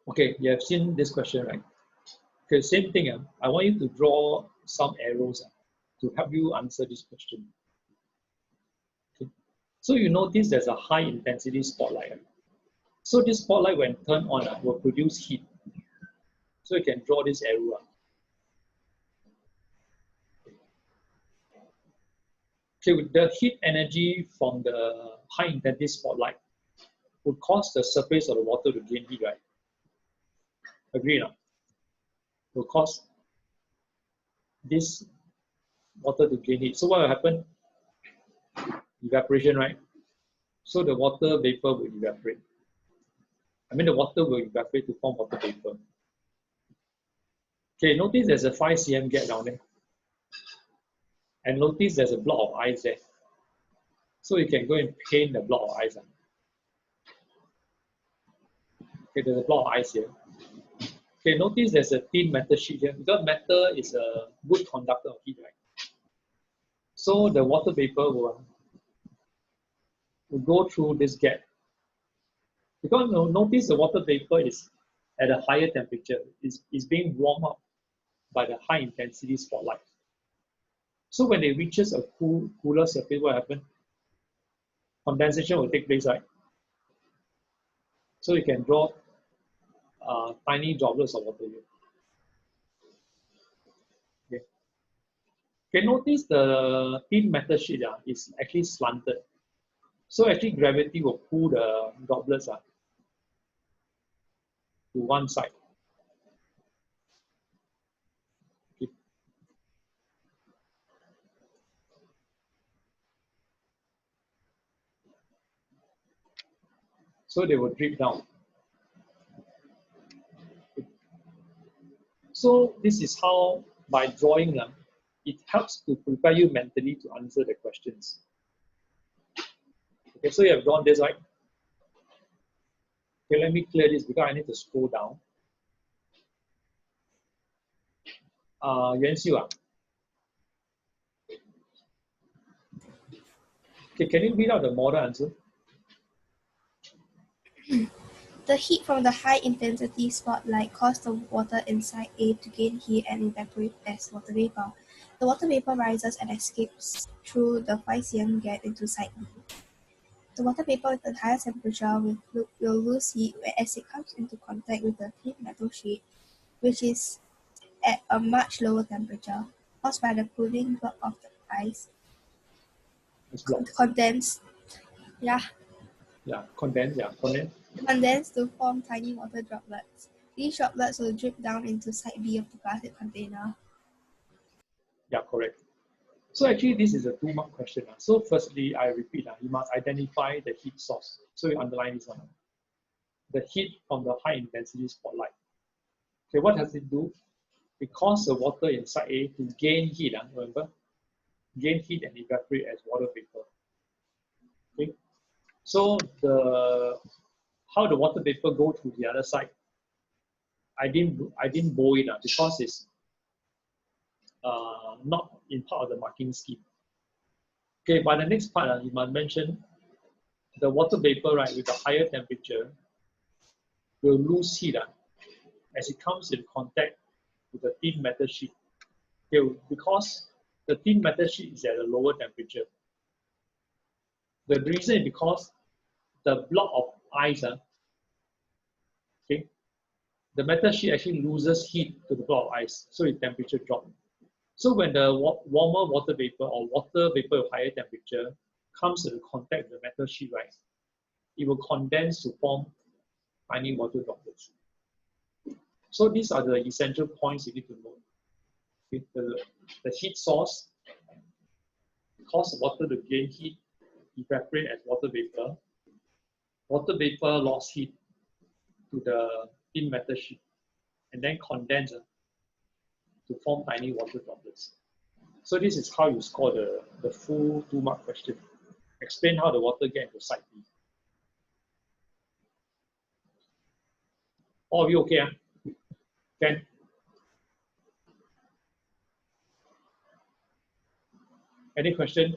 Okay, you have seen this question, right? Okay, same thing. I want you to draw some arrows to help you answer this question. Okay. So you notice there's a high intensity spotlight. So this spotlight, when turned on, will produce heat. So you can draw this arrow. Okay, with the heat energy from the high intensity spotlight would cause the surface of the water to gain heat, right? Agree now? Will cause this water to gain heat. So what will happen? Evaporation, right? So the water vapor will evaporate. I mean, the water will evaporate to form water vapor. Okay, notice there's a 5 cm gap down there. And notice there's a block of ice there. So you can go and paint the block of ice. Okay, there's a block of ice here. Okay, notice there's a thin metal sheet here. Because metal is a good conductor of heat, right? So the water vapor will go through this gap. Because notice the water vapor is at a higher temperature, is being warmed up by the high intensity spotlight. So when it reaches a cooler surface, what happens? Condensation will take place, right? So you can draw tiny droplets of water here. Okay. Okay, notice the thin metal sheet is actually slanted. So actually gravity will pull the droplets to one side. Okay. So they will drip down. Okay. So this is how, by drawing them, it helps to prepare you mentally to answer the questions. Okay, so you have drawn this, right? Okay, let me clear this because I need to scroll down. Yuan Xiu, okay, can you read out the model answer? The heat from the high-intensity spotlight caused the water inside A to gain heat and evaporate as water vapor. The water vapor rises and escapes through the 5 cm gap into side B. The water vapor with a higher temperature will lose heat as it comes into contact with the thin metal sheet, which is at a much lower temperature, caused by the cooling block of the ice. Condense to form tiny water droplets. These droplets will drip down into side B of the plastic container. Yeah, correct. So actually, this is a 2-mark question. So firstly, I repeat, you must identify the heat source. So you underline this one. The heat from the high intensity spotlight. Okay, what does it do? It causes the water inside A to gain heat, remember? Gain heat and evaporate as water vapor. Okay. So how the water vapor go to the other side? I didn't bold it because it's not in part of the marking scheme. Okay, by the next part, you must mention the water vapor, right, with a higher temperature will lose heat as it comes in contact with the thin metal sheet. Okay, because the thin metal sheet is at a lower temperature. The reason is because the block of ice, okay, the metal sheet actually loses heat to the block of ice, so its temperature drops. So when the warmer water vapor or water vapor of higher temperature comes into contact with the metal sheet, right, it will condense to form tiny water droplets. So these are the essential points you need to know. Okay, the heat source causes water to gain heat, evaporate as water vapor. Water vapor lost heat to the thin metal sheet and then condense to form tiny water droplets. So this is how you score the full 2-mark question. Explain how the water gets into side B. All of you okay? Ken? Any question?